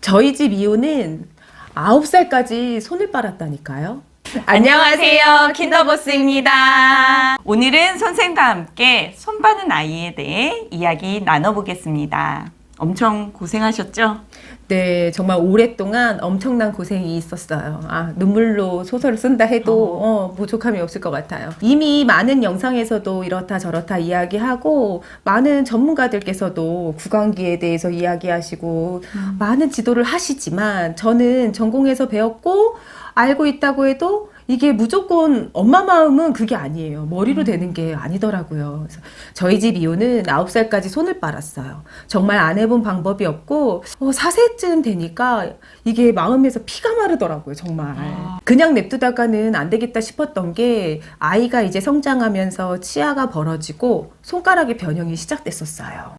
저희 집 이호는 9살까지 손을 빨았다니까요. 안녕하세요, 킨더보스입니다. 오늘은 선생님과 함께 손 빠는 아이에 대해 이야기 나눠보겠습니다. 엄청 고생하셨죠? 네, 정말 오랫동안 엄청난 고생이 있었어요. 눈물로 소설을 쓴다 해도 부족함이 없을 것 같아요. 이미 많은 영상에서도 이렇다 저렇다 이야기하고 많은 전문가들께서도 구강기에 대해서 이야기하시고 많은 지도를 하시지만 저는 전공에서 배웠고 알고 있다고 해도 이게 무조건 엄마 마음은 그게 아니에요. 머리로 되는 게 아니더라고요. 그래서 저희 집 이호는 9살까지 손을 빨았어요. 정말 안 해본 방법이 없고 4세쯤 되니까 이게 마음에서 피가 마르더라고요. 정말. 그냥 냅두다가는 안 되겠다 싶었던 게 아이가 이제 성장하면서 치아가 벌어지고 손가락의 변형이 시작됐었어요.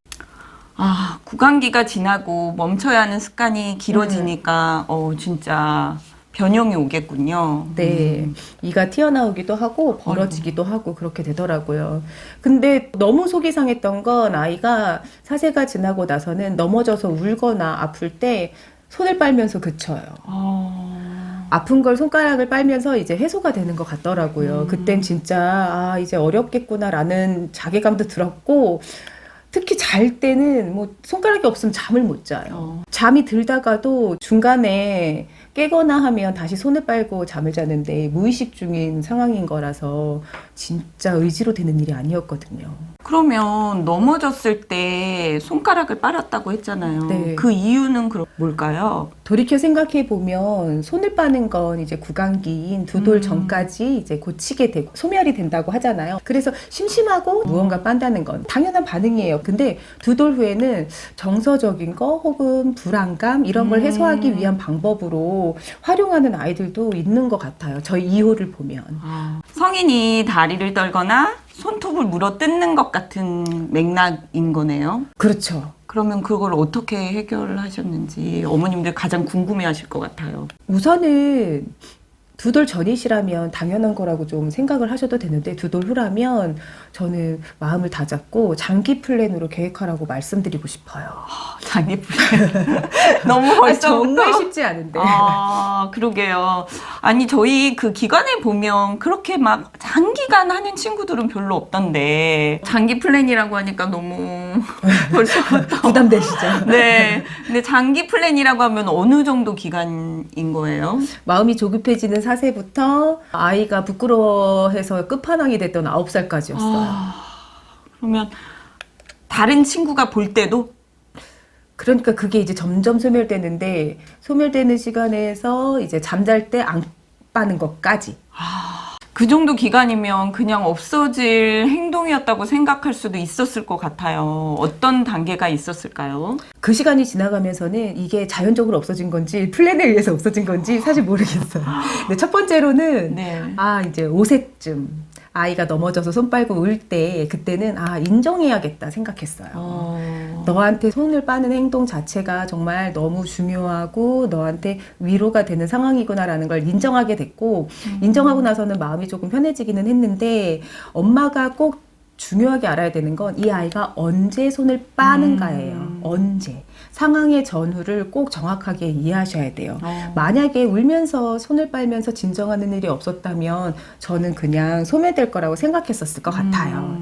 구강기가 지나고 멈춰야 하는 습관이 길어지니까 진짜 변형이 오겠군요. 네, 이가 튀어나오기도 하고 벌어지기도 하고 그렇게 되더라고요. 근데 너무 속이 상했던 건 아이가 4세가 지나고 나서는 넘어져서 울거나 아플 때 손을 빨면서 그쳐요. 아픈 걸 손가락을 빨면서 이제 해소가 되는 것 같더라고요. 그땐 진짜 이제 어렵겠구나라는 자괴감도 들었고, 특히 잘 때는 뭐 손가락이 없으면 잠을 못 자요. 잠이 들다가도 중간에 깨거나 하면 다시 손을 빨고 잠을 자는데 무의식 중인 상황인 거라서 진짜 의지로 되는 일이 아니었거든요. 그러면 넘어졌을 때 손가락을 빨았다고 했잖아요. 네. 그 이유는 그럼 뭘까요? 돌이켜 생각해 보면 손을 빠는 건 이제 구강기인 두 돌 전까지 이제 고치게 되고 소멸이 된다고 하잖아요. 그래서 심심하고 무언가 빤다는 건 당연한 반응이에요. 근데 두 돌 후에는 정서적인 거 혹은 불안감 이런 걸 해소하기 위한 방법으로 활용하는 아이들도 있는 것 같아요. 저희 이호를 보면. 성인이 다리를 떨거나 손톱을 물어 뜯는 것 같은 맥락인 거네요. 그렇죠. 그러면 그걸 어떻게 해결하셨는지 어머님들 가장 궁금해하실 것 같아요. 우선은 두 돌 전이시라면 당연한 거라고 좀 생각을 하셔도 되는데 두 돌 후라면 저는 마음을 다잡고 장기 플랜으로 계획하라고 말씀드리고 싶어요. 장기 플랜 너무 벌써부터 정말 쉽지 않은데. 그러게요. 아니 저희 그 기관에 보면 그렇게 막 장기간 하는 친구들은 별로 없던데 장기 플랜이라고 하니까 너무 벌써부터 부담되시죠? 네. 근데 장기 플랜이라고 하면 어느 정도 기간인 거예요? 마음이 조급해지는 4세부터 아이가 부끄러워해서 끝판왕이 됐던 9살까지였어요. 그러면 다른 친구가 볼 때도 그러니까 그게 이제 점점 소멸되는데 소멸되는 시간에서 이제 잠잘 때 안 빠는 것까지. 그 정도 기간이면 그냥 없어질 행동이었다고 생각할 수도 있었을 것 같아요. 어떤 단계가 있었을까요? 그 시간이 지나가면서는 이게 자연적으로 없어진 건지 플랜에 의해서 없어진 건지 사실 모르겠어요. 근데 첫 번째로는 네. 이제 5세쯤 아이가 넘어져서 손 빨고 울 때 그때는 인정해야겠다 생각했어요. 너한테 손을 빠는 행동 자체가 정말 너무 중요하고 너한테 위로가 되는 상황이구나라는 걸 인정하게 됐고 인정하고 나서는 마음이 조금 편해지기는 했는데 엄마가 꼭 중요하게 알아야 되는 건 이 아이가 언제 손을 빠는가예요. 언제. 상황의 전후를 꼭 정확하게 이해하셔야 돼요. 만약에 울면서 손을 빨면서 진정하는 일이 없었다면 저는 그냥 소멸될 거라고 생각했었을 것 같아요.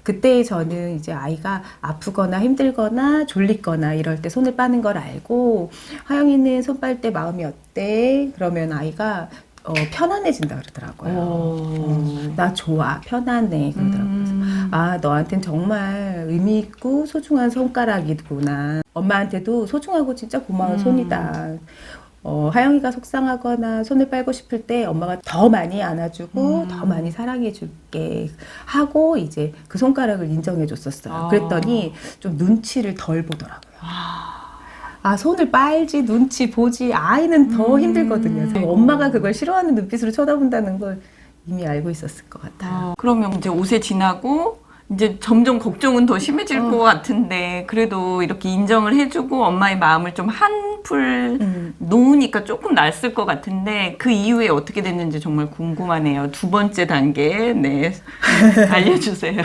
그때 저는 이제 아이가 아프거나 힘들거나 졸리거나 이럴 때 손을 빠는 걸 알고 하영이는 손 빨 때 마음이 어때? 그러면 아이가 편안해진다 그러더라고요. 나 좋아, 편안해 그러더라고요. 너한텐 정말 의미 있고 소중한 손가락이구나. 엄마한테도 소중하고 진짜 고마운 손이다. 하영이가 속상하거나 손을 빨고 싶을 때 엄마가 더 많이 안아주고 더 많이 사랑해줄게 하고 이제 그 손가락을 인정해줬었어요. 그랬더니 좀 눈치를 덜 보더라고요. 손을 빨지 눈치 보지 아이는 더 힘들거든요. 엄마가 그걸 싫어하는 눈빛으로 쳐다본다는 걸 이미 알고 있었을 것 같아요. 그러면 이제 5세 지나고 이제 점점 걱정은 더 심해질 것 같은데 그래도 이렇게 인정을 해주고 엄마의 마음을 좀 한 손풀 놓으니까 조금 낫을 것 같은데 그 이후에 어떻게 됐는지 정말 궁금하네요. 두 번째 단계, 네, 알려주세요.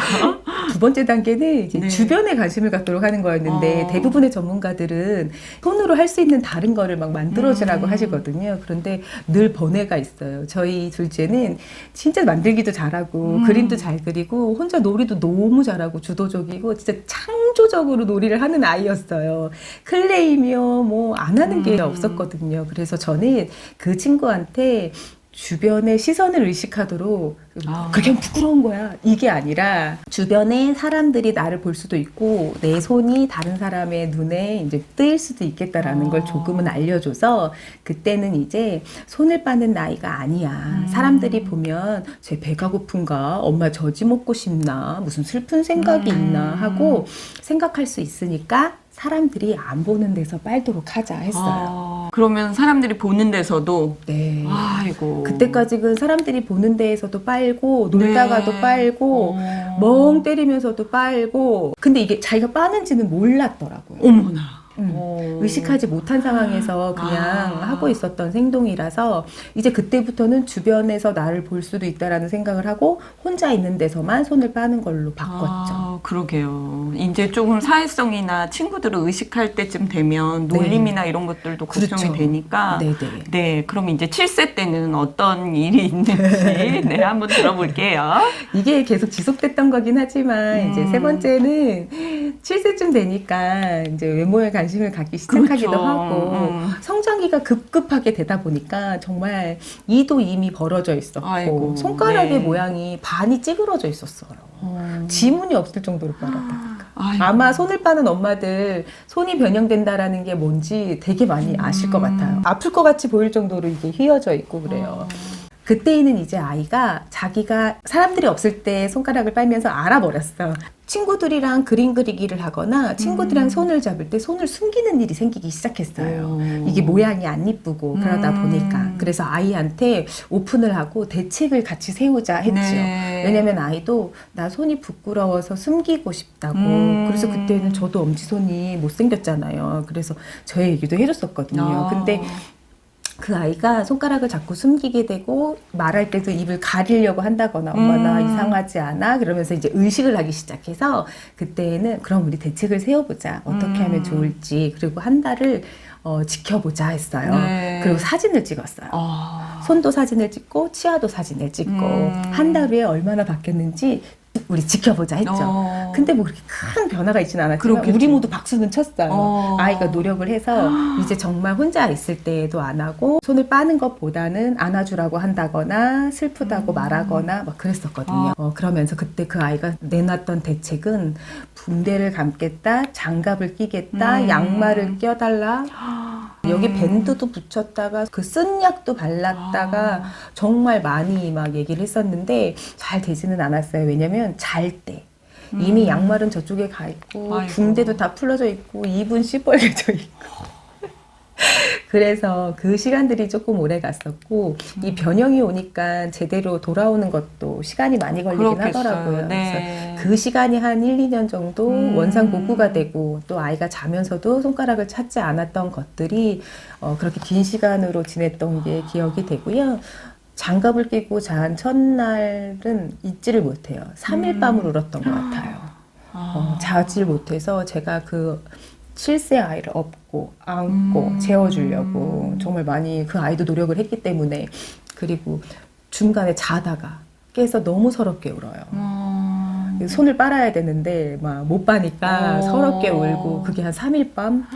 두 번째 단계는 이제 네. 주변에 관심을 갖도록 하는 거였는데 대부분의 전문가들은 손으로 할 수 있는 다른 거를 막 만들어주라고 하시거든요. 그런데 늘 번외가 있어요. 저희 둘째는 진짜 만들기도 잘하고 그림도 잘 그리고 혼자 놀이도 너무 잘하고 주도적이고 진짜 창조적으로 놀이를 하는 아이였어요. 클레이며 뭐 안 하는 게 없었거든요. 그래서 저는 그 친구한테 주변의 시선을 의식하도록 그렇게 하면 부끄러운 거야 이게 아니라 주변에 사람들이 나를 볼 수도 있고 내 손이 다른 사람의 눈에 이제 뜨일 수도 있겠다라는 걸 조금은 알려줘서 그때는 이제 손을 빠는 나이가 아니야. 사람들이 보면 쟤 배가 고픈가, 엄마 저지 먹고 싶나, 무슨 슬픈 생각이 있나 하고 생각할 수 있으니까 사람들이 안 보는 데서 빨도록 하자 했어요. 그러면 사람들이 보는 데서도 네. 아이고. 그때까지는 사람들이 보는 데에서도 빨고 놀다가도 네. 빨고 멍 때리면서도 빨고 근데 이게 자기가 빠는지는 몰랐더라고요. 어머나. 의식하지 못한 상황에서 그냥 하고 있었던 행동이라서 이제 그때부터는 주변에서 나를 볼 수도 있다라는 생각을 하고 혼자 있는 데서만 손을 빠는 걸로 바꿨죠. 그러게요. 이제 조금 사회성이나 친구들을 의식할 때쯤 되면 놀림이나 이런 것들도 걱정이 그렇죠. 되니까 네네. 네, 그럼 이제 7세 때는 어떤 일이 있는지 네, 한번 들어볼게요. 이게 계속 지속됐던 거긴 하지만 이제 세 번째는 7세쯤 되니까 이제 외모에 관심을 갖기 시작하기도 그렇죠. 하고 성장기가 급급하게 되다 보니까 정말 이도 이미 벌어져 있었고 아이고, 손가락의 네. 모양이 반이 찌그러져 있었어요. 지문이 없을 정도로 빨았다니까. 아이고. 아마 손을 빠는 엄마들 손이 변형된다라는 게 뭔지 되게 많이 아실 것 같아요. 아플 것 같이 보일 정도로 이게 휘어져 있고 그래요. 그때에는 이제 아이가 자기가 사람들이 없을 때 손가락을 빨면서 알아버렸어. 친구들이랑 그림 그리기를 하거나 친구들이랑 손을 잡을 때 손을 숨기는 일이 생기기 시작했어요. 이게 모양이 안 이쁘고 그러다 보니까. 그래서 아이한테 오픈을 하고 대책을 같이 세우자 했죠. 네. 왜냐면 아이도 나 손이 부끄러워서 숨기고 싶다고. 그래서 그때는 저도 엄지손이 못생겼잖아요. 그래서 저 얘기도 해줬었거든요. 근데 그 아이가 손가락을 자꾸 숨기게 되고 말할 때도 입을 가리려고 한다거나 엄마 나 이상하지 않아? 그러면서 이제 의식을 하기 시작해서 그때는 그럼 우리 대책을 세워보자. 어떻게 하면 좋을지. 그리고 한 달을 지켜보자 했어요. 네. 그리고 사진을 찍었어요. 손도 사진을 찍고 치아도 사진을 찍고 한 달 후에 얼마나 바뀌었는지 우리 지켜보자 했죠. 근데 뭐 그렇게 큰 변화가 있지는 않았지만 그렇겠죠. 우리 모두 박수는 쳤어요. 아이가 노력을 해서 이제 정말 혼자 있을 때에도 안 하고 손을 빠는 것보다는 안아주라고 한다거나 슬프다고 말하거나 막 그랬었거든요. 그러면서 그때 그 아이가 내놨던 대책은 붕대를 감겠다, 장갑을 끼겠다, 양말을 껴달라. 여기 밴드도 붙였다가 그 쓴 약도 발랐다가 정말 많이 막 얘기를 했었는데 잘 되지는 않았어요. 왜냐면 잘 때 이미 양말은 저쪽에 가 있고 아이고. 붕대도 다 풀어져 있고 입은 시뻘개져 있고 그래서 그 시간들이 조금 오래 갔었고 이 변형이 오니까 제대로 돌아오는 것도 시간이 많이 걸리긴 그렇겠어요. 하더라고요. 네. 그래서 그 시간이 한 1, 2년 정도 원상복구가 되고 또 아이가 자면서도 손가락을 찾지 않았던 것들이 그렇게 긴 시간으로 지냈던 게 기억이 되고요. 장갑을 끼고 잔 첫날은 잊지를 못해요. 3일 밤을 울었던 것 같아요. 자질 못해서 제가 그 7세 아이를 업고 안고 재워주려고 정말 많이 그 아이도 노력을 했기 때문에 그리고 중간에 자다가 깨서 너무 서럽게 울어요. 손을 빨아야 되는데 막 못 빠니까 서럽게 울고 그게 한 3일 밤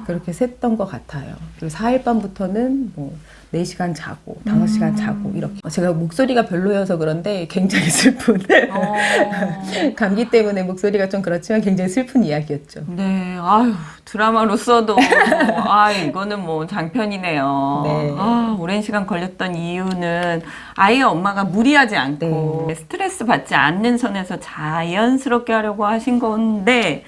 그렇게 샜던 것 같아요. 그리고 4일 밤부터는 뭐 4시간 자고 5시간 자고 이렇게 제가 목소리가 별로여서 그런데 굉장히 슬픈 감기 때문에 목소리가 좀 그렇지만 굉장히 슬픈 이야기였죠. 네, 아유, 드라마로 써도, 이거는 뭐 장편이네요. 네. 오랜 시간 걸렸던 이유는 아이의 엄마가 무리하지 않고 스트레스 받지 않는 선에서 자연스럽게 하려고 하신 건데,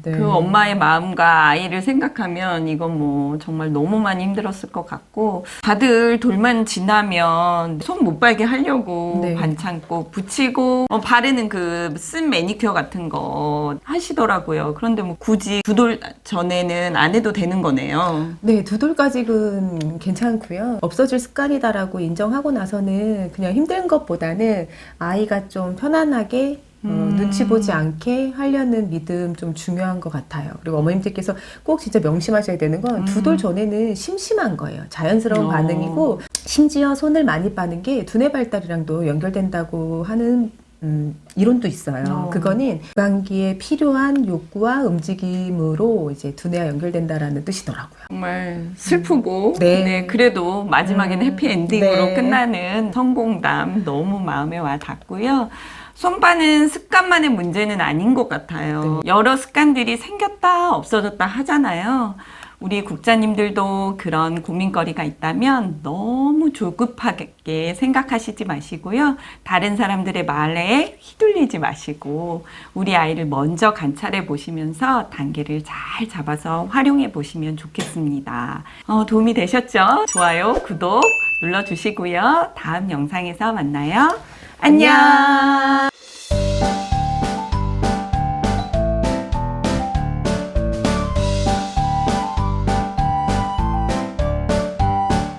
네. 그 엄마의 마음과 아이를 생각하면 이건 뭐 정말 너무 많이 힘들었을 것 같고 다들 돌만 지나면 손 못 빨게 하려고 네. 반창 꼭 붙이고 바르는 그 쓴 매니큐어 같은 거 하시더라고요. 그런데 뭐 굳이 두 돌 전에는 안 해도 되는 거네요. 네, 두 돌까지는 괜찮고요. 없어질 습관이다라고 인정하고 나서는 그냥 힘든 것보다는 아이가 좀 편안하게 눈치 보지 않게 하려는 믿음 좀 중요한 것 같아요. 그리고 어머님들께서 꼭 진짜 명심하셔야 되는 건 두 돌 전에는 심심한 거예요. 자연스러운 반응이고 심지어 손을 많이 빠는 게 두뇌 발달이랑도 연결된다고 하는 이론도 있어요. 그거는 구강기에 필요한 욕구와 움직임으로 이제 두뇌와 연결된다라는 뜻이더라고요. 정말 슬프고 네. 네, 그래도 마지막에는 해피엔딩으로 네. 끝나는 성공담 너무 마음에 와 닿고요. 손빠는 습관만의 문제는 아닌 것 같아요. 여러 습관들이 생겼다 없어졌다 하잖아요. 우리 국장님들도 그런 고민거리가 있다면 너무 조급하게 생각하시지 마시고요. 다른 사람들의 말에 휘둘리지 마시고 우리 아이를 먼저 관찰해 보시면서 단계를 잘 잡아서 활용해 보시면 좋겠습니다. 도움이 되셨죠? 좋아요, 구독 눌러주시고요. 다음 영상에서 만나요. 안녕!